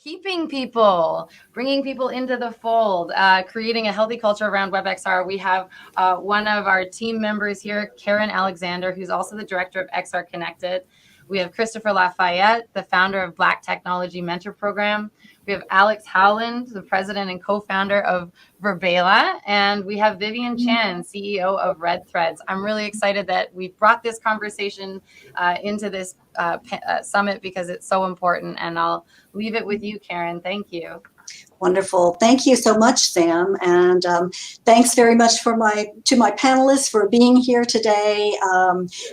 keeping people, bringing people into the fold, creating a healthy culture around WebXR. We have one of our team members here, Karen Alexander, who's also the director of XR Connected. We have Christopher Lafayette, the founder of Black Technology Mentor Program. We have Alex Holand, the president and co-founder of Verbela. And we have Vivian Chan, CEO of Red Threads. I'm really excited that we brought this conversation into this summit because it's so important. And I'll leave it with you, Karen. Thank you. Wonderful. Thank you so much, Sam. And thanks very much to my panelists for being here today.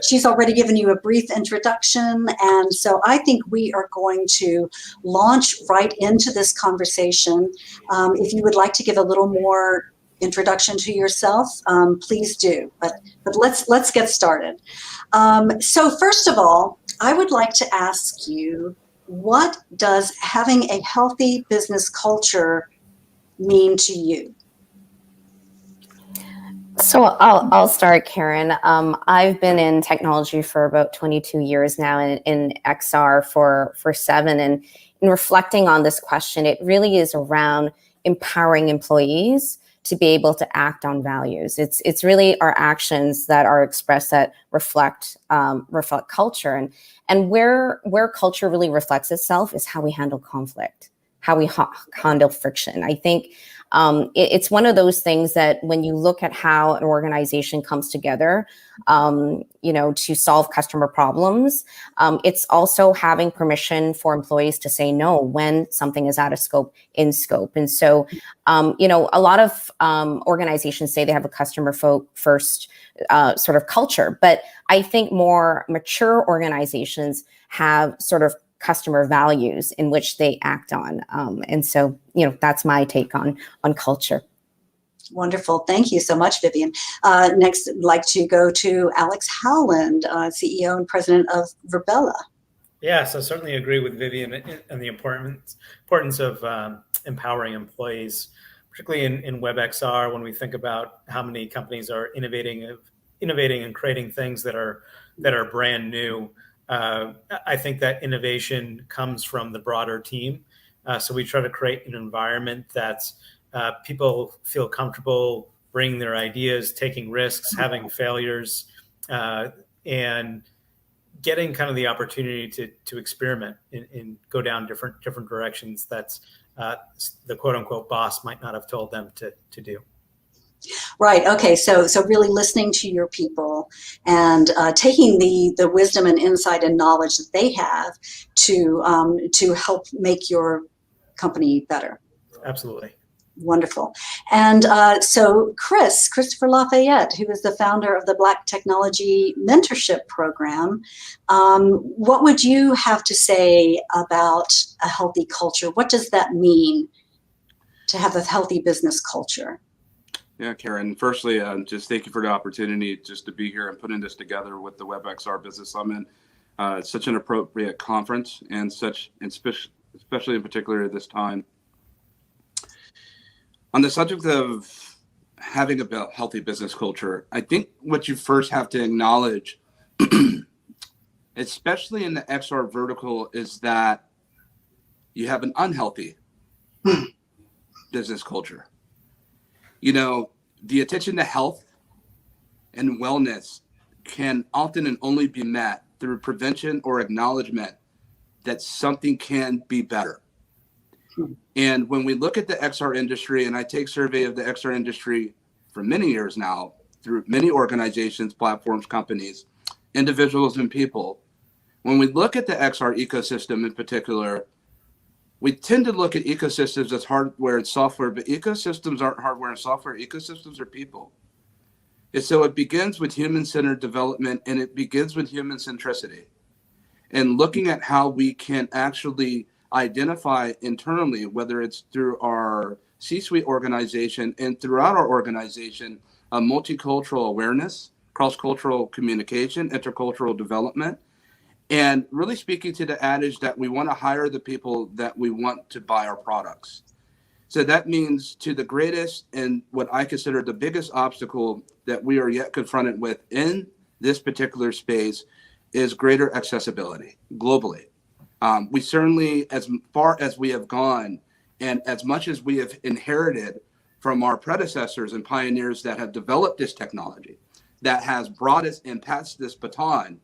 She's already given you a brief introduction. And so I think we are going to launch right into this conversation. If you would like to give a little more introduction to yourself, please do. But let's get started. So first of all, I would like to ask you, what does having a healthy business culture mean to you? So I'll start, Karen. I've been in technology for about 22 years now, and in XR for 7. And in reflecting on this question, it really is around empowering employees to be able to act on values. It's really our actions that are expressed that reflect culture, and where culture really reflects itself is how we handle conflict, how we handle friction. I think it's one of those things that when you look at how an organization comes together, to solve customer problems, it's also having permission for employees to say no when something is out of scope, in scope. And so, a lot of organizations say they have a customer first sort of culture, but I think more mature organizations have sort of customer values in which they act on. And so, that's my take on culture. Wonderful. Thank you so much, Vivian. Next, I'd like to go to Alex Holand, CEO and president of Verbela. Yes, I certainly agree with Vivian and the importance of empowering employees, particularly in WebXR, when we think about how many companies are innovating and creating things that are brand new. I think that innovation comes from the broader team. So we try to create an environment that's people feel comfortable bringing their ideas, taking risks, having failures, and getting kind of the opportunity to experiment and go down different directions that's the quote unquote boss might not have told them to do. Right. Okay. So really listening to your people and taking the wisdom and insight and knowledge that they have to help make your company better. Absolutely. Wonderful. And so Christopher Lafayette, who is the founder of the Black Technology Mentorship Program, what would you have to say about a healthy culture? What does that mean to have a healthy business culture? Yeah, Karen, firstly, just thank you for the opportunity just to be here and putting this together with the WebXR Business Summit. It's such an appropriate conference and especially in particular at this time. On the subject of having a healthy business culture, I think what you first have to acknowledge, especially in the XR vertical, is that you have an unhealthy business culture. The attention to health and wellness can often and only be met through prevention or acknowledgement that something can be better. And when we look at the XR industry, and I take survey of the XR industry for many years now, through many organizations, platforms, companies, individuals, and people, when we look at the XR ecosystem in particular, we tend to look at ecosystems as hardware and software, but ecosystems aren't hardware and software. Ecosystems are people. And so it begins with human-centered development, and it begins with human centricity. And looking at how we can actually identify internally, whether it's through our C-suite organization and throughout our organization, a multicultural awareness, cross-cultural communication, intercultural development, and really speaking to the adage that we want to hire the people that we want to buy our products. So that means to the greatest and what I consider the biggest obstacle that we are yet confronted with in this particular space is greater accessibility globally. We certainly, as far as we have gone, and as much as we have inherited from our predecessors and pioneers that have developed this technology, that has brought us and passed this baton,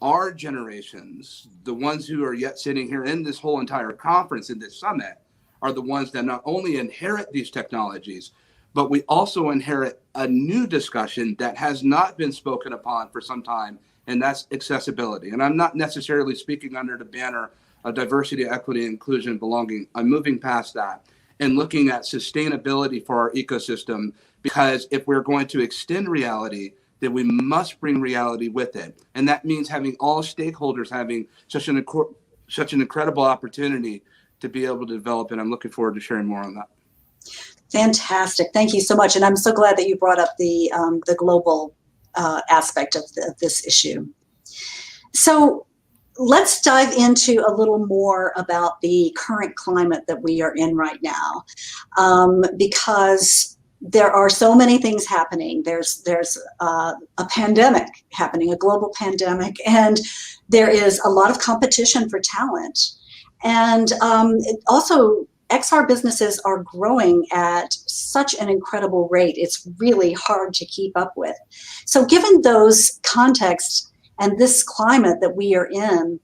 our generations, the ones who are yet sitting here in this whole entire conference, in this summit, are the ones that not only inherit these technologies, but we also inherit a new discussion that has not been spoken upon for some time, and that's accessibility. And I'm not necessarily speaking under the banner of diversity, equity, inclusion, belonging. I'm moving past that and looking at sustainability for our ecosystem, because if we're going to extend reality, then we must bring reality with it. And that means having all stakeholders having such an incredible opportunity to be able to develop. And I'm looking forward to sharing more on that. Fantastic. Thank you so much. And I'm so glad that you brought up the global aspect of this issue. So let's dive into a little more about the current climate that we are in right now, because there are so many things happening. There's a pandemic happening, a global pandemic, and there is a lot of competition for talent. And also, XR businesses are growing at such an incredible rate. It's really hard to keep up with. So given those contexts and this climate that we are in,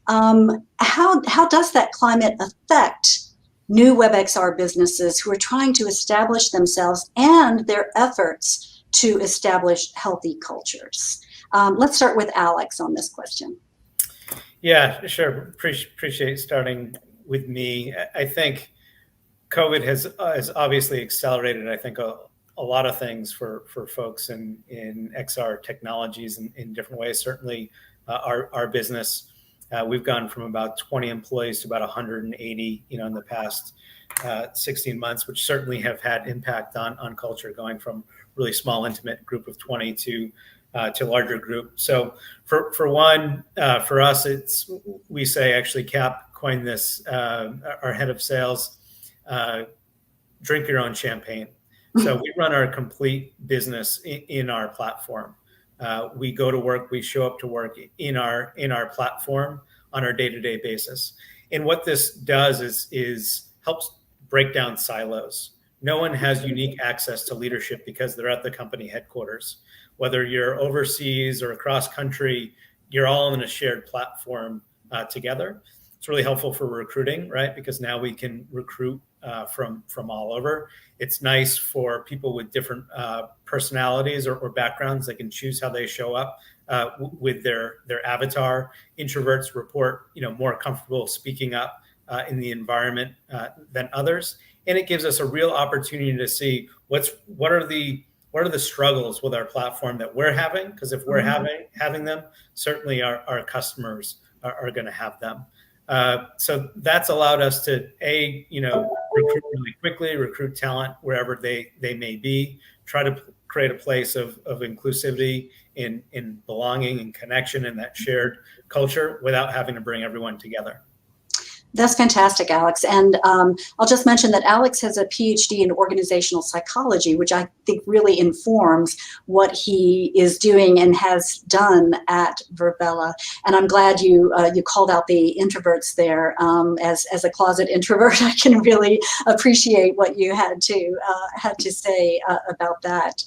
how does that climate affect new WebXR businesses who are trying to establish themselves and their efforts to establish healthy cultures? Let's start with Alex on this question. Yeah, sure. Appreciate starting with me. I think COVID has obviously accelerated, I think, a lot of things for folks in XR technologies in different ways. Certainly our business, we've gone from about 20 employees to about 180, in the past 16 months, which certainly have had impact on culture, going from really small, intimate group of 20 to larger group. So for one, for us, we say, actually, Cap coined this, our head of sales, drink your own champagne. So we run our complete business in our platform. We go to work, we show up to work in our platform on our day-to-day basis. And what this does is helps break down silos. No one has unique access to leadership because they're at the company headquarters. Whether you're overseas or across country, you're all in a shared platform together. It's really helpful for recruiting, right? Because now we can recruit from all over. It's nice for people with different personalities or backgrounds. They can choose how they show up with their avatar. Introverts report, more comfortable speaking up in the environment than others, and it gives us a real opportunity to see what are the struggles with our platform that we're having. Because if we're having them, certainly our customers are going to have them. So that's allowed us to recruit really quickly, recruit talent wherever they may be, try to create a place of inclusivity in belonging and connection in that shared culture without having to bring everyone together. That's fantastic, Alex. And I'll just mention that Alex has a PhD in organizational psychology, which I think really informs what he is doing and has done at Virbela. And I'm glad you called out the introverts there. As a closet introvert, I can really appreciate what you had to say about that.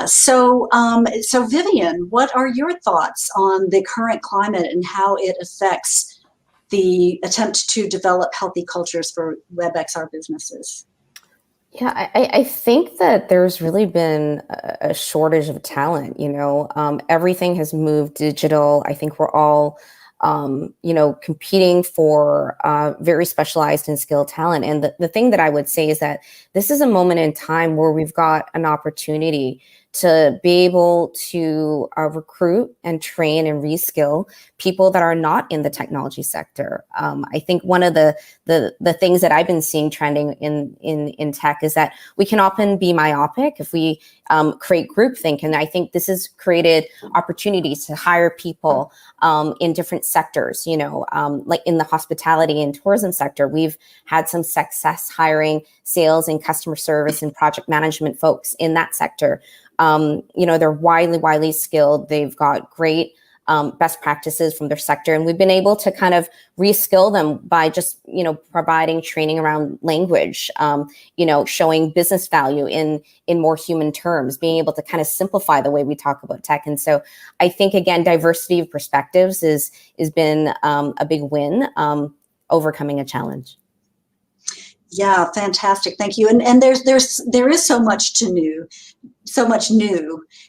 So Vivian, what are your thoughts on the current climate and how it affects the attempt to develop healthy cultures for WebXR businesses? Yeah, I think that there's really been a shortage of talent. Everything has moved digital. I think we're all, competing for very specialized and skilled talent. And the thing that I would say is that this is a moment in time where we've got an opportunity to be able to recruit and train and reskill people that are not in the technology sector. I think one of the things that I've been seeing trending in tech is that we can often be myopic if we create groupthink. And I think this has created opportunities to hire people in different sectors, like in the hospitality and tourism sector. We've had some success hiring sales and customer service and project management folks in that sector. They're widely skilled. They've got great best practices from their sector. And we've been able to kind of reskill them by just, providing training around language, showing business value in more human terms, being able to kind of simplify the way we talk about tech. And so I think, again, diversity of perspectives has been a big win, overcoming a challenge. Yeah, fantastic. Thank you. And there is so much new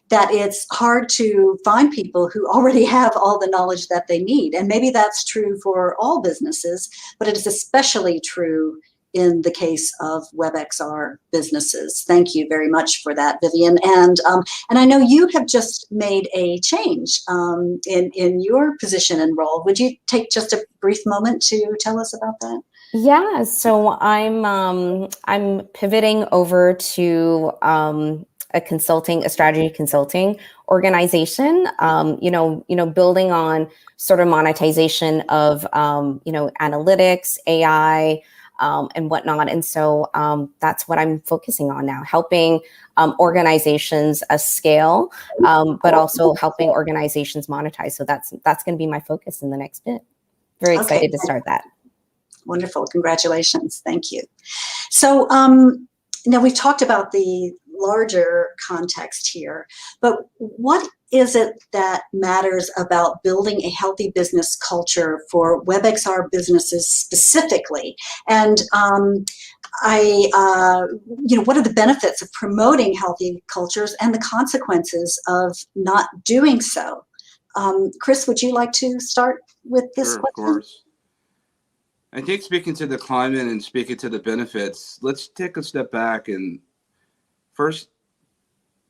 that it's hard to find people who already have all the knowledge that they need. And maybe that's true for all businesses, but it is especially true in the case of WebXR businesses. Thank you very much for that, Vivian. And I know you have just made a change in your position and role. Would you take just a brief moment to tell us about that? Yeah, so I'm pivoting over to a strategy consulting organization. Building on sort of monetization of analytics, AI, and whatnot. And so that's what I'm focusing on now, helping organizations scale, but also helping organizations monetize. So that's going to be my focus in the next bit. Very excited to start that. Wonderful. Congratulations. Thank you. So now we've talked about the larger context here, but what is it that matters about building a healthy business culture for WebXR businesses specifically? And what are the benefits of promoting healthy cultures and the consequences of not doing so? Chris, would you like to start with this question? Of course. I think speaking to the climate and speaking to the benefits, let's take a step back and first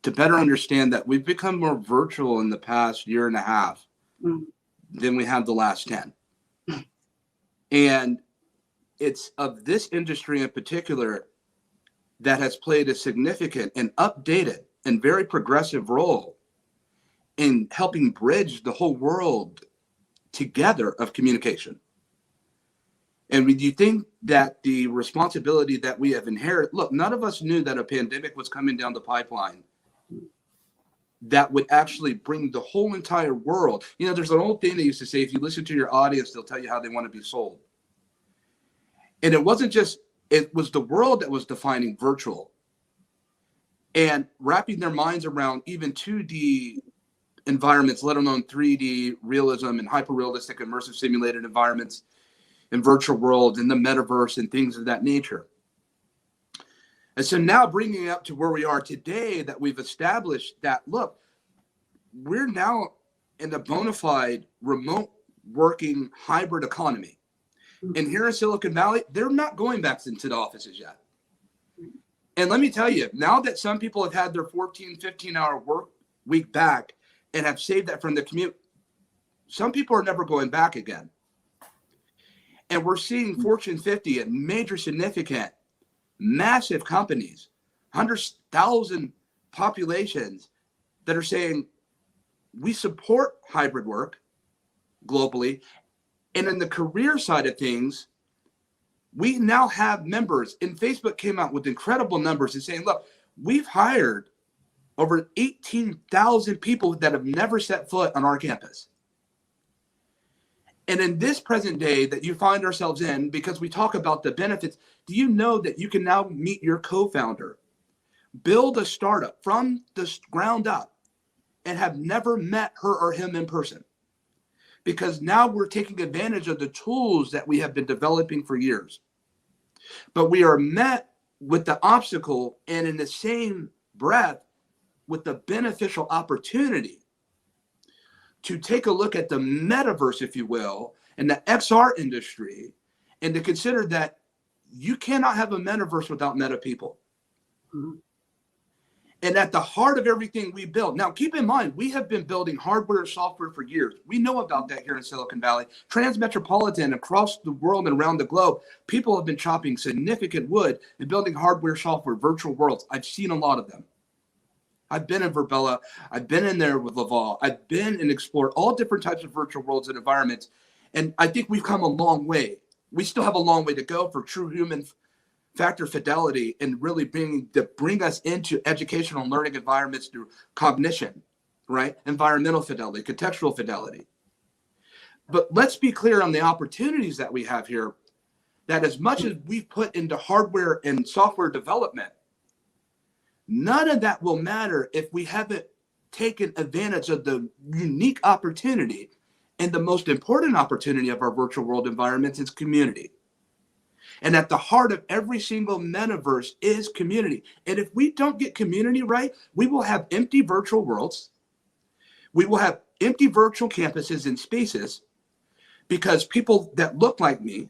to better understand that we've become more virtual in the past year and a half than we have the last 10. And it's of this industry in particular that has played a significant and updated and very progressive role in helping bridge the whole world together of communication. And when you think that the responsibility that we have inherited, look, none of us knew that a pandemic was coming down the pipeline that would actually bring the whole entire world. There's an old thing they used to say, if you listen to your audience, they'll tell you how they want to be sold. And it wasn't just, it was the world that was defining virtual and wrapping their minds around even 2D environments, let alone 3D realism and hyper-realistic immersive simulated environments in virtual worlds, in the metaverse and things of that nature. And so now bringing it up to where we are today, that we've established that, look, we're now in a bona fide remote working hybrid economy. And here in Silicon Valley, they're not going back into the offices yet. And let me tell you, now that some people have had their 14, 15-hour work week back and have saved that from the commute, some people are never going back again. And we're seeing Fortune 50 and major significant, massive companies, 100,000 populations that are saying, we support hybrid work globally. And in the career side of things, we now have members, and Facebook came out with incredible numbers and saying, look, we've hired over 18,000 people that have never set foot on our campus. And in this present day that you find ourselves in, because we talk about the benefits, do you know that you can now meet your co-founder, build a startup from the ground up, and have never met her or him in person? Because now we're taking advantage of the tools that we have been developing for years. But we are met with the obstacle, and in the same breath, with the beneficial opportunity to take a look at the metaverse, if you will, and the XR industry, and to consider that you cannot have a metaverse without meta people. Mm-hmm. And at the heart of everything we build, now keep in mind, we have been building hardware and software for years. We know about that here in Silicon Valley. Transmetropolitan, across the world and around the globe, people have been chopping significant wood and building hardware, software, virtual worlds. I've seen a lot of them. I've been in Verbella. I've been in there with Laval. I've been and explored all different types of virtual worlds and environments. And I think we've come a long way. We still have a long way to go for true human factor fidelity and really bring us into educational and learning environments through cognition, right? Environmental fidelity, contextual fidelity. But let's be clear on the opportunities that we have here, that as much as we've put into hardware and software development, none of that will matter if we haven't taken advantage of the unique opportunity. And the most important opportunity of our virtual world environments is community. And at the heart of every single metaverse is community. And if we don't get community right, we will have empty virtual worlds. We will have empty virtual campuses and spaces, because people that look like me,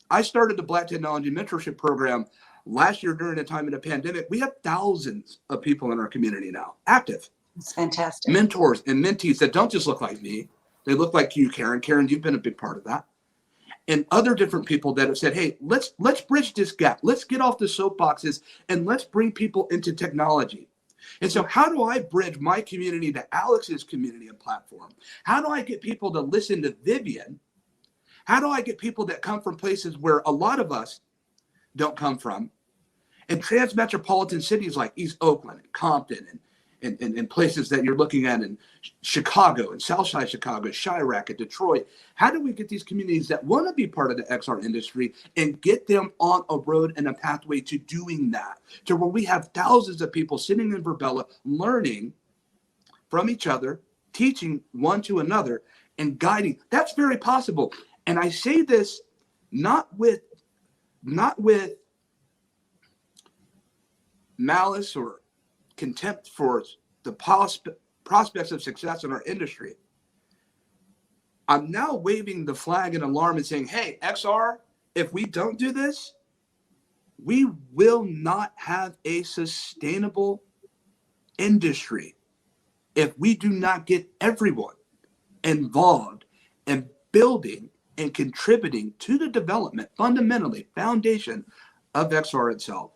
I started the Black Technology Mentorship Program last year during the time of the pandemic. We have thousands of people in our community now, active. It's fantastic. Mentors and mentees that don't just look like me. They look like you, Karen. Karen, you've been a big part of that. And other different people that have said, hey, let's bridge this gap. Let's get off the soapboxes and let's bring people into technology. And so how do I bridge my community to Alex's community and platform? How do I get people to listen to Vivian? How do I get people that come from places where a lot of us don't come from? And transmetropolitan cities like East Oakland, and Compton, and places that you're looking at in Chicago and Southside Chicago, Chirac and Detroit. How do we get these communities that want to be part of the XR industry and get them on a road and a pathway to doing that, to where we have thousands of people sitting in Verbella learning from each other, teaching one to another, and guiding? That's very possible. And I say this not with malice or contempt for the prospects of success in our industry. I'm now waving the flag and alarm and saying, hey, XR, if we don't do this, we will not have a sustainable industry if we do not get everyone involved in building and contributing to the development, fundamentally, foundation of XR itself.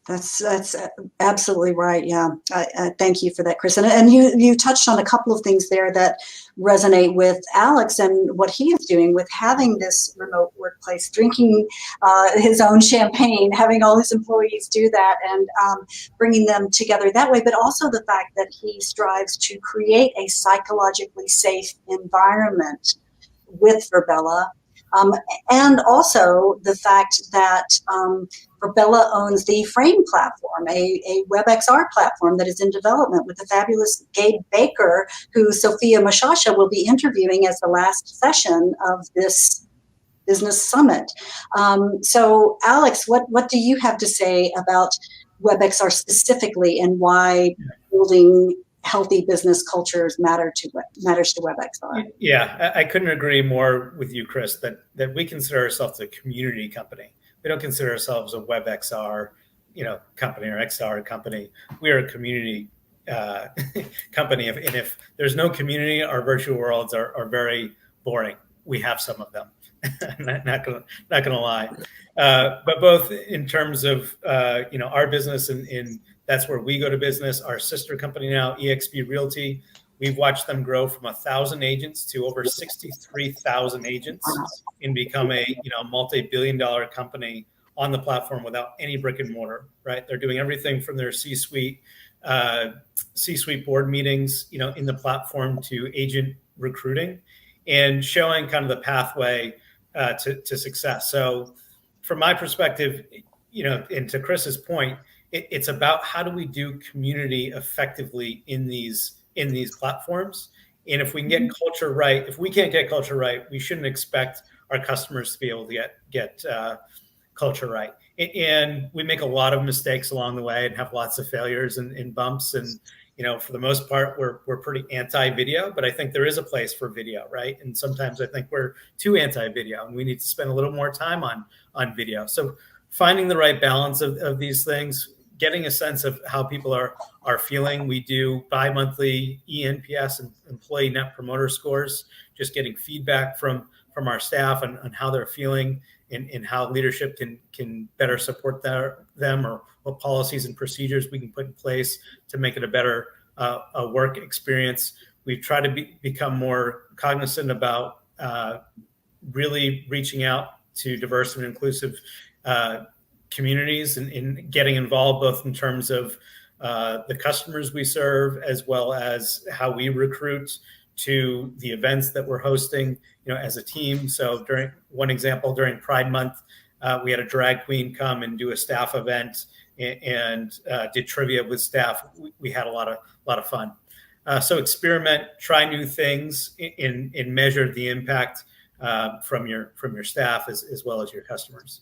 That's absolutely right. Yeah, I thank you for that, Chris. And you touched on a couple of things there that resonate with Alex and what he is doing with having this remote workplace, drinking his own champagne, having all his employees do that, and bringing them together that way. But also the fact that he strives to create a psychologically safe environment with Verbella. And also the fact that Verbella owns the Frame platform, a WebXR platform that is in development with the fabulous Gabe Baker, who Sophia Mashasha will be interviewing as the last session of this business summit. So Alex, what do you have to say about WebXR specifically, and why building healthy business cultures matters to WebXR? Yeah, I couldn't agree more with you, Chris, that we consider ourselves a community company. We don't consider ourselves a WebXR, company or XR company. We are a community company. And if there's no community, our virtual worlds are very boring. We have some of them. not gonna lie. But both in terms of our business and that's where we go to business. Our sister company now, eXp Realty, we've watched them grow from 1,000 agents to over 63,000 agents and become a multi-billion-dollar company on the platform without any brick and mortar. Right? They're doing everything from their C-suite board meetings, in the platform, to agent recruiting, and showing kind of the pathway to success. So, from my perspective, and to Chris's point, it's about how do we do community effectively in these platforms. And if we can get culture right, if we can't get culture right, we shouldn't expect our customers to be able to get culture right. And we make a lot of mistakes along the way and have lots of failures and bumps. And for the most part, we're pretty anti-video, but I think there is a place for video, right? And sometimes I think we're too anti-video, and we need to spend a little more time on video. So finding the right balance of these things, getting a sense of how people are feeling. We do bi-monthly ENPS and employee net promoter scores, just getting feedback from our staff on how they're feeling and how leadership can better support them, or what policies and procedures we can put in place to make it a better work experience. We've tried to become more cognizant about really reaching out to diverse and inclusive communities and getting involved, both in terms of the customers we serve, as well as how we recruit to the events that we're hosting, as a team. So during Pride Month, we had a drag queen come and do a staff event and did trivia with staff. We had a lot of fun. So experiment, try new things, and measure the impact from your staff as well as your customers.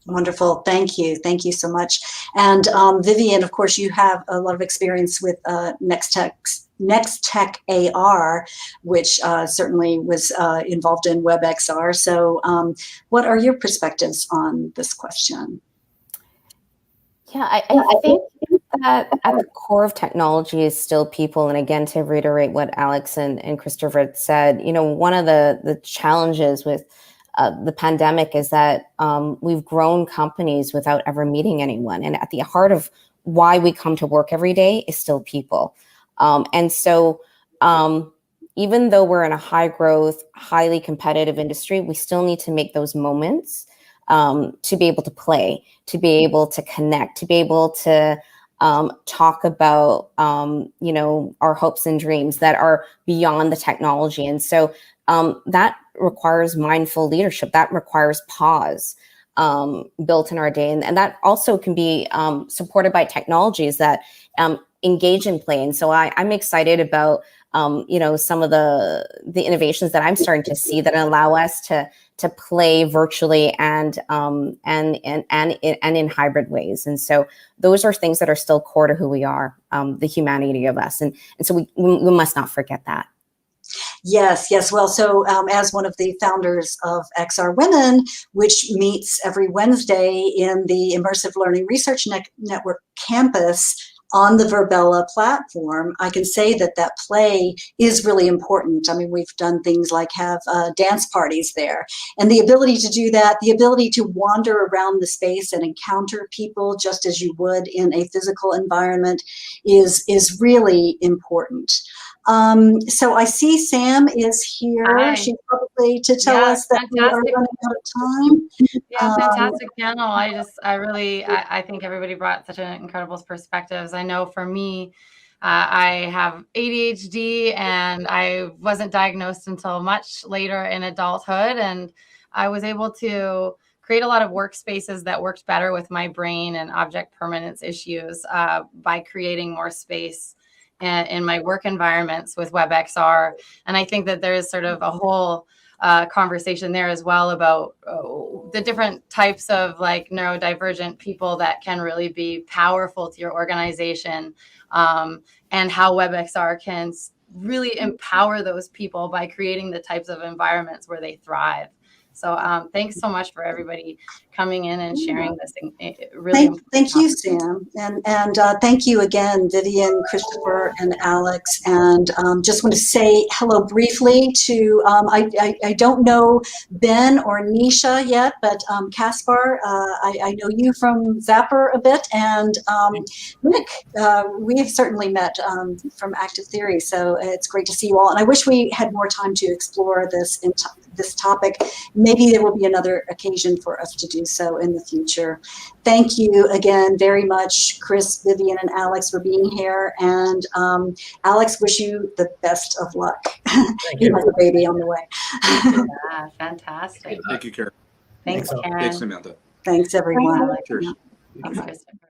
Wonderful. Thank you. Thank you so much. And Vivian, of course, you have a lot of experience with Next-Tech AR, which certainly was involved in WebXR. So what are your perspectives on this question? Yeah, I think that at the core of technology is still people. And again, to reiterate what Alex and Christopher said, one of the challenges with the pandemic is that we've grown companies without ever meeting anyone. And at the heart of why we come to work every day is still people. And so even though we're in a high growth, highly competitive industry, we still need to make those moments to be able to play, to be able to connect, to be able to talk about, our hopes and dreams that are beyond the technology. And so that requires mindful leadership. That requires pause built in our day. And that also can be supported by technologies that engage in play. And so I'm excited about, some of the innovations that I'm starting to see that allow us to play virtually and in hybrid ways. And so those are things that are still core to who we are, the humanity of us. And so we must not forget that. Yes. Well, so as one of the founders of XR Women, which meets every Wednesday in the Immersive Learning Research Network campus on the Verbella platform, I can say that play is really important. I mean, we've done things like have dance parties there, and the ability to do that, the ability to wander around the space and encounter people just as you would in a physical environment is really important. So I see Sam is here. Hi. She's probably to tell us that we are running out of time. Yeah, fantastic panel. I think everybody brought such an incredible perspectives. I know for me, I have ADHD and I wasn't diagnosed until much later in adulthood. And I was able to create a lot of workspaces that worked better with my brain and object permanence issues by creating more space in my work environments with WebXR. And I think that there's sort of a whole conversation there as well about the different types of like neurodivergent people that can really be powerful to your organization, and how WebXR can really empower those people by creating the types of environments where they thrive. So thanks so much for everybody coming in and sharing this. Thank you, Sam. And thank you again, Vivian, Christopher, and Alex. And just want to say hello briefly to, I don't know Ben or Nisha yet, but Caspar, I know you from Zapper a bit. And Nick, we have certainly met from Active Theory. So it's great to see you all. And I wish we had more time to explore this topic. Maybe there will be another occasion for us to do so in the future. Thank you again very much, Chris, Vivian, and Alex for being here. And Alex, wish you the best of luck. You have a baby on the way. Yeah, fantastic. Thank you, Karen. Thanks, Karen. Thanks, Samantha. Thanks, everyone. Cheers. Thanks, Christopher.